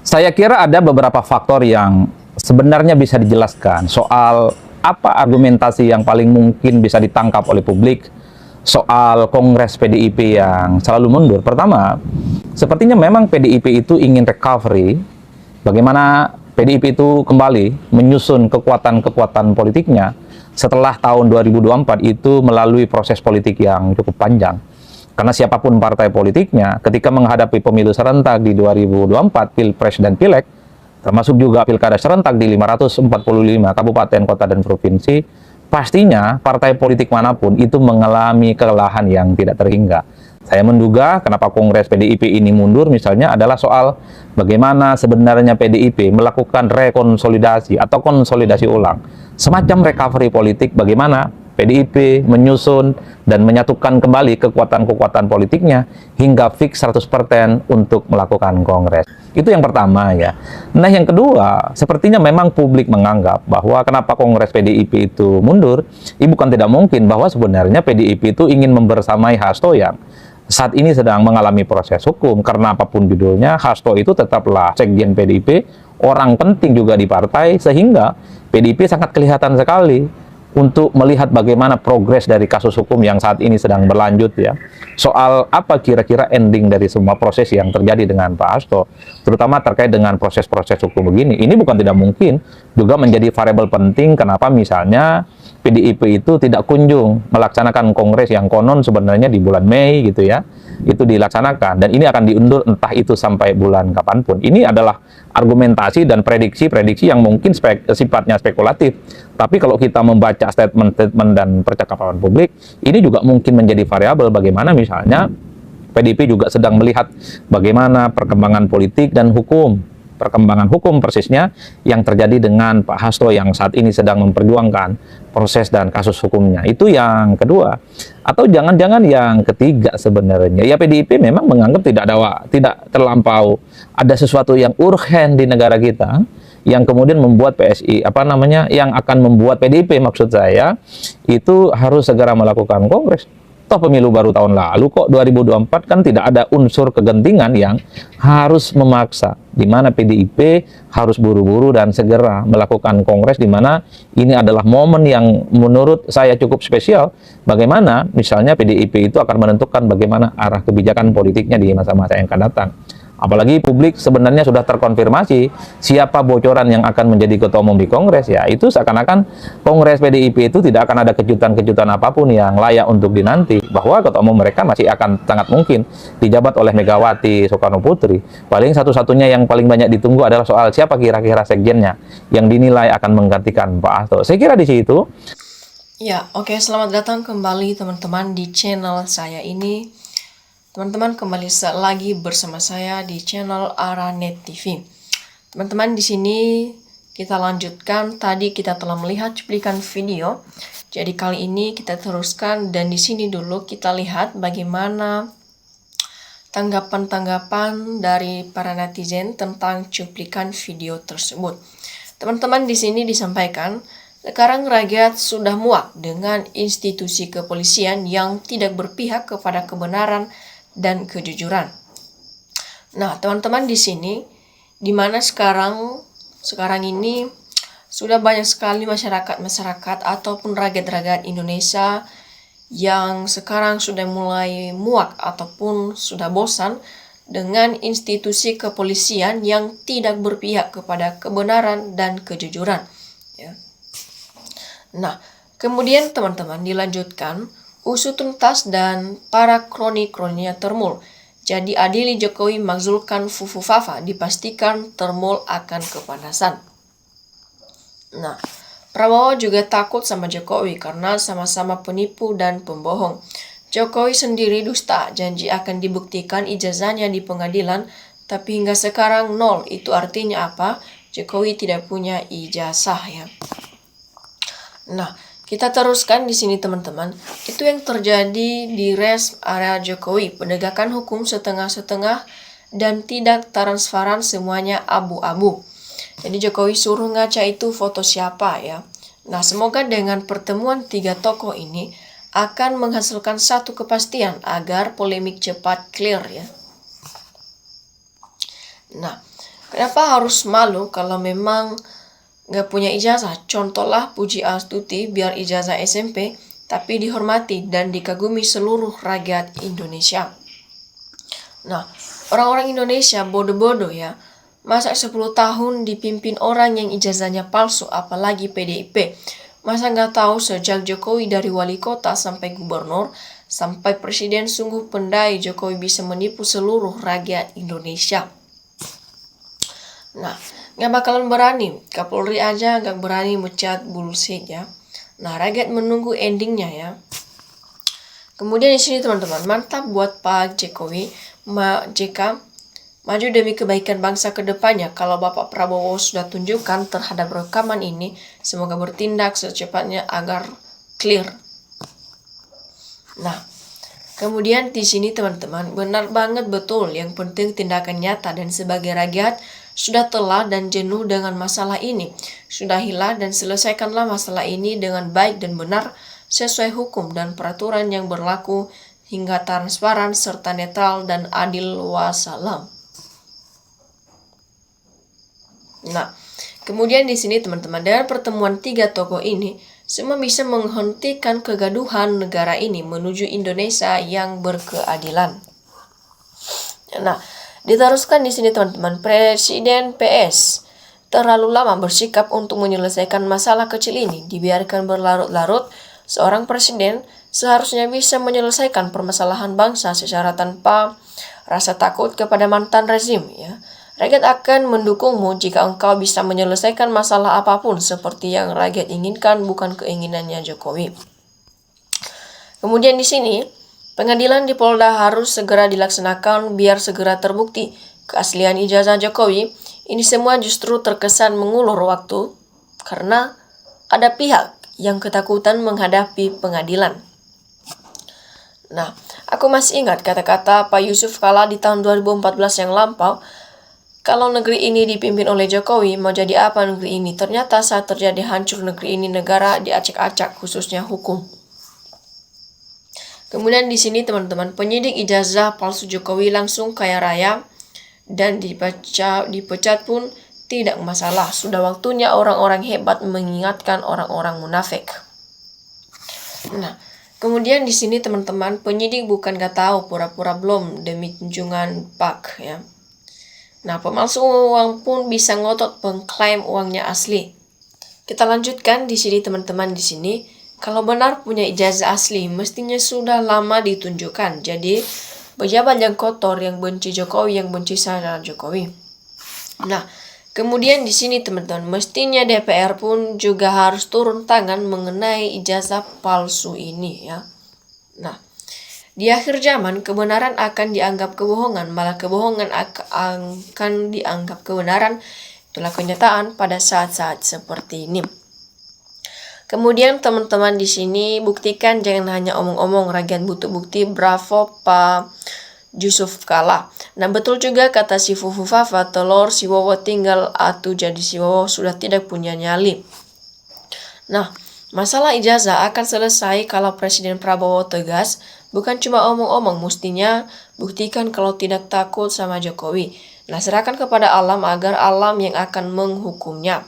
Saya kira ada beberapa faktor yang sebenarnya bisa dijelaskan soal apa argumentasi yang paling mungkin bisa ditangkap oleh publik soal Kongres PDIP yang selalu mundur. Pertama, sepertinya memang PDIP itu ingin recovery, bagaimana PDIP itu kembali menyusun kekuatan-kekuatan politiknya setelah tahun 2024 itu melalui proses politik yang cukup panjang. Karena siapapun partai politiknya, ketika menghadapi pemilu serentak di 2024, Pilpres dan Pileg, termasuk juga pilkada serentak di 545 kabupaten, kota, dan provinsi, pastinya partai politik manapun itu mengalami kelelahan yang tidak terhingga. Saya menduga kenapa Kongres PDIP ini mundur misalnya adalah soal bagaimana sebenarnya PDIP melakukan rekonsolidasi atau konsolidasi ulang. Semacam recovery politik bagaimana PDIP menyusun dan menyatukan kembali kekuatan-kekuatan politiknya hingga fix 100% untuk melakukan kongres. Itu yang pertama ya. Nah yang kedua, sepertinya memang publik menganggap bahwa kenapa kongres PDIP itu mundur, bukan tidak mungkin bahwa sebenarnya PDIP itu ingin membersamai Hasto yang saat ini sedang mengalami proses hukum. Karena apapun judulnya, Hasto itu tetaplah sekjen PDIP, orang penting juga di partai, sehingga PDIP sangat kelihatan sekali untuk melihat bagaimana progres dari kasus hukum yang saat ini sedang berlanjut ya. Soal apa kira-kira ending dari semua proses yang terjadi dengan Pak Hasto, terutama terkait dengan proses-proses hukum begini. Ini bukan tidak mungkin juga menjadi variabel penting kenapa misalnya PDIP itu tidak kunjung melaksanakan kongres yang konon sebenarnya di bulan Mei gitu ya, itu dilaksanakan dan ini akan diundur entah itu sampai bulan kapanpun. Ini adalah argumentasi dan prediksi-prediksi yang mungkin sifatnya spekulatif, tapi kalau kita membaca statement-statement dan percakapan publik, ini juga mungkin menjadi variabel bagaimana misalnya PDIP juga sedang melihat bagaimana perkembangan politik dan hukum, perkembangan hukum persisnya yang terjadi dengan Pak Hasto yang saat ini sedang memperjuangkan proses dan kasus hukumnya. Itu yang kedua. Atau jangan-jangan yang ketiga sebenarnya, ya PDIP memang menganggap tidak terlampau ada sesuatu yang urgen di negara kita yang kemudian membuat PSI yang akan membuat PDIP maksud saya itu harus segera melakukan kongres. Toh pemilu baru tahun lalu kok 2024 kan tidak ada unsur kegentingan yang harus memaksa di mana PDIP harus buru-buru dan segera melakukan kongres, di mana ini adalah momen yang menurut saya cukup spesial bagaimana misalnya PDIP itu akan menentukan bagaimana arah kebijakan politiknya di masa-masa yang akan datang. Apalagi publik sebenarnya sudah terkonfirmasi siapa bocoran yang akan menjadi ketua umum di Kongres, ya itu seakan-akan Kongres PDIP itu tidak akan ada kejutan-kejutan apapun yang layak untuk dinanti, bahwa ketua umum mereka masih akan sangat mungkin dijabat oleh Megawati Soekarno Putri. Paling satu-satunya yang paling banyak ditunggu adalah soal siapa kira-kira sekjennya yang dinilai akan menggantikan Pak Hasto. Saya kira di situ. Ya, oke, selamat datang kembali teman-teman di channel saya ini. Teman-teman kembali lagi bersama saya di channel Aranet TV. Teman-teman, di sini kita lanjutkan. Tadi kita telah melihat cuplikan video. Jadi kali ini kita teruskan dan di sini dulu kita lihat bagaimana tanggapan-tanggapan dari para netizen tentang cuplikan video tersebut. Teman-teman, di sini disampaikan, sekarang rakyat sudah muak dengan institusi kepolisian yang tidak berpihak kepada kebenaran dan kejujuran. Nah, teman-teman, di sini di mana sekarang ini sudah banyak sekali masyarakat ataupun rakyat-rakyat Indonesia yang sekarang sudah mulai muak ataupun sudah bosan dengan institusi kepolisian yang tidak berpihak kepada kebenaran dan kejujuran ya. Nah, kemudian teman-teman dilanjutkan, usut tuntas dan para kroni-kroninya termul. Jadi adili Jokowi makzulkan Fufu Fafa, dipastikan termul akan kepanasan. Nah, Prabowo juga takut sama Jokowi karena sama-sama penipu dan pembohong. Jokowi sendiri dusta, janji akan dibuktikan ijazahnya di pengadilan, tapi hingga sekarang nol. Itu artinya apa? Jokowi tidak punya ijazah ya. Nah, kita teruskan di sini teman-teman. Itu yang terjadi di rest area Jokowi, penegakan hukum setengah-setengah dan tidak transparan, semuanya abu-abu. Jadi Jokowi suruh ngaca itu foto siapa ya. Nah, semoga dengan pertemuan tiga tokoh ini akan menghasilkan satu kepastian agar polemik cepat clear ya. Nah, Kenapa harus malu kalau memang nggak punya ijazah? Contohlah Puji Astuti biar ijazah SMP, tapi dihormati dan dikagumi seluruh rakyat Indonesia. Nah, orang-orang Indonesia bodoh-bodoh ya. Masa 10 tahun dipimpin orang yang ijazahnya palsu, apalagi PDIP. Masa nggak tahu sejak Jokowi dari wali kota sampai gubernur, sampai presiden sungguh pendai Jokowi bisa menipu seluruh rakyat Indonesia. Nah, nggak bakalan berani. Kapolri aja nggak berani mecat bullshit ya. Nah, rakyat menunggu endingnya ya. Kemudian di sini teman-teman, mantap buat Pak Jokowi, JK, maju demi kebaikan bangsa ke depannya. Kalau Bapak Prabowo sudah tunjukkan terhadap rekaman ini, semoga bertindak secepatnya agar clear. Nah, kemudian di sini teman-teman, benar banget betul, yang penting tindakan nyata dan sebagai rakyat sudah telah dan jenuh dengan masalah ini. Sudahilah dan selesaikanlah masalah ini dengan baik dan benar sesuai hukum dan peraturan yang berlaku hingga transparan serta netral dan adil. Wassalam. Nah, kemudian di sini teman-teman, dengan pertemuan tiga tokoh ini, semua bisa menghentikan kegaduhan negara ini menuju Indonesia yang berkeadilan. Nah, diteruskan di sini teman-teman, Presiden PS terlalu lama bersikap untuk menyelesaikan masalah kecil ini, dibiarkan berlarut-larut. Seorang presiden seharusnya bisa menyelesaikan permasalahan bangsa secara tanpa rasa takut kepada mantan rezim ya. Rakyat akan mendukungmu jika engkau bisa menyelesaikan masalah apapun seperti yang rakyat inginkan, bukan keinginannya Jokowi. Kemudian di sini, pengadilan di Polda harus segera dilaksanakan biar segera terbukti keaslian ijazah Jokowi. Ini semua justru terkesan mengulur waktu karena ada pihak yang ketakutan menghadapi pengadilan. Nah, aku masih ingat kata-kata Pak Yusuf Kala di tahun 2014 yang lampau, kalau negeri ini dipimpin oleh Jokowi, mau jadi apa negeri ini? Ternyata saat terjadi hancur negeri ini, negara diacak-acak, khususnya hukum. Kemudian di sini teman-teman, penyidik ijazah palsu Jokowi langsung kaya raya dan dipecat pun tidak masalah. Sudah waktunya orang-orang hebat mengingatkan orang-orang munafik. Nah, kemudian di sini teman-teman, penyidik bukan gak tahu, pura-pura belum demi kunjungan Pak ya. Nah, pemalsu uang pun bisa ngotot mengklaim uangnya asli. Kita lanjutkan di sini teman-teman, di sini kalau benar punya ijazah asli, mestinya sudah lama ditunjukkan. Jadi, pejabat yang kotor, yang benci Jokowi, yang benci sana Jokowi. Nah, kemudian di sini teman-teman, mestinya DPR pun juga harus turun tangan mengenai ijazah palsu ini ya. Nah, di akhir zaman, kebenaran akan dianggap kebohongan, malah kebohongan akan dianggap kebenaran. Itulah kenyataan pada saat-saat seperti ini. Kemudian teman-teman di sini buktikan, jangan hanya omong-omong, rakyat butuh bukti. Bravo Pak Yusuf Kala. Nah, betul juga kata si Fufu Fafa, telur si Wowo tinggal atu jadi si Wowo sudah tidak punya nyali. Nah, masalah ijazah akan selesai kalau Presiden Prabowo tegas, bukan cuma omong-omong, mestinya buktikan kalau tidak takut sama Jokowi. Nah, serahkan kepada alam agar alam yang akan menghukumnya.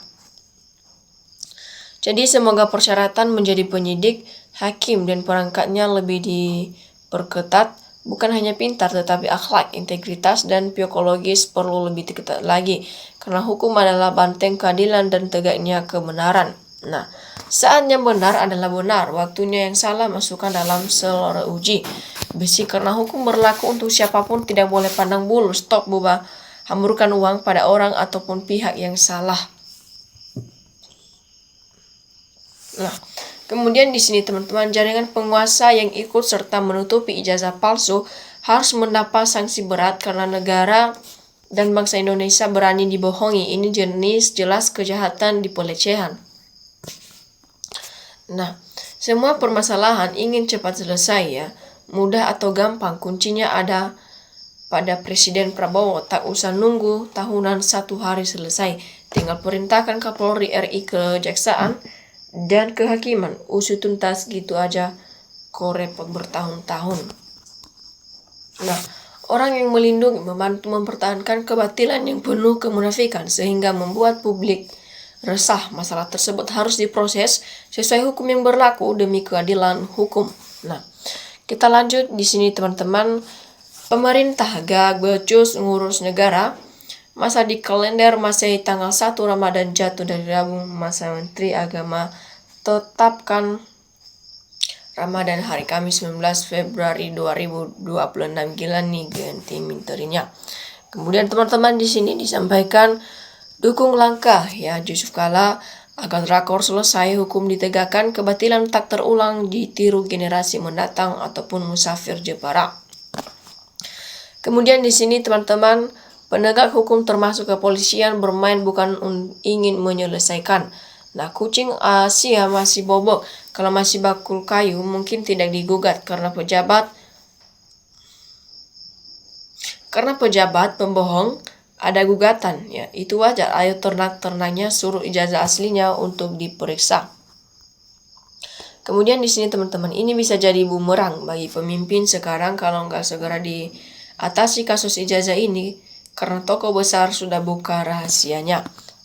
Jadi semoga persyaratan menjadi penyidik, hakim, dan perangkatnya lebih diperketat. Bukan hanya pintar, tetapi akhlak, integritas, dan psikologis perlu lebih ketat lagi. Karena hukum adalah banteng keadilan dan tegaknya kebenaran. Nah, saatnya benar adalah benar, waktunya yang salah masukkan dalam selera uji besi. Karena hukum berlaku untuk siapapun, tidak boleh pandang bulu, stop buba, hamburkan uang pada orang ataupun pihak yang salah. Nah, kemudian di sini teman-teman, jaringan penguasa yang ikut serta menutupi ijazah palsu harus mendapat sanksi berat karena negara dan bangsa Indonesia berani dibohongi. Ini jelas kejahatan di pelecehan. Nah, semua permasalahan ingin cepat selesai ya. Mudah atau gampang, kuncinya ada pada Presiden Prabowo. Tak usah nunggu tahunan 1 hari selesai. Tinggal perintahkan Kapolri RI ke Kejaksaan dan kehakiman, usut tuntas gitu aja, kok repot bertahun-tahun. Nah, orang yang melindungi membantu mempertahankan kebatilan yang penuh kemunafikan sehingga membuat publik resah. Masalah tersebut harus diproses sesuai hukum yang berlaku demi keadilan hukum. Nah, kita lanjut di sini teman-teman. Pemerintah gak becus ngurus negara. Masa di kalender Masehi tanggal 1 Ramadan jatuh dari Rabu. Masa Menteri Agama tetapkan Ramadan hari Kamis 19 Februari 2026. Gila nih ganti menterinya. Kemudian teman-teman di sini disampaikan dukung langkah ya Yusuf Kala agar rakor selesai, hukum ditegakkan, kebatilan tak terulang ditiru generasi mendatang ataupun musafir Jepara. Kemudian di sini teman-teman, penegak hukum termasuk kepolisian bermain bukan ingin menyelesaikan. Nah, kucing Asia masih bobok. Kalau masih bakul kayu mungkin tidak digugat karena pejabat pembohong ada gugatan ya. Itu wajar. Ayo ternak-ternaknya suruh ijazah aslinya untuk diperiksa. Kemudian di sini teman-teman, ini bisa jadi bumerang bagi pemimpin sekarang kalau nggak segera diatasi kasus ijazah ini karena toko besar sudah buka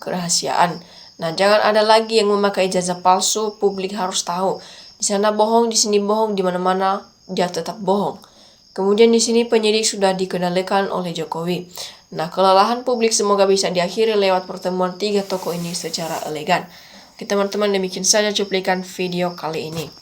kerahasiaan. Nah, jangan ada lagi yang memakai ijazah palsu, publik harus tahu. Di sana bohong, di sini bohong, di mana-mana dia tetap bohong. Kemudian di sini penyidik sudah dikendalikan oleh Jokowi. Nah, kelelahan publik semoga bisa diakhiri lewat pertemuan 3 tokoh ini secara elegan. Oke teman-teman, demikian saja cuplikan video kali ini.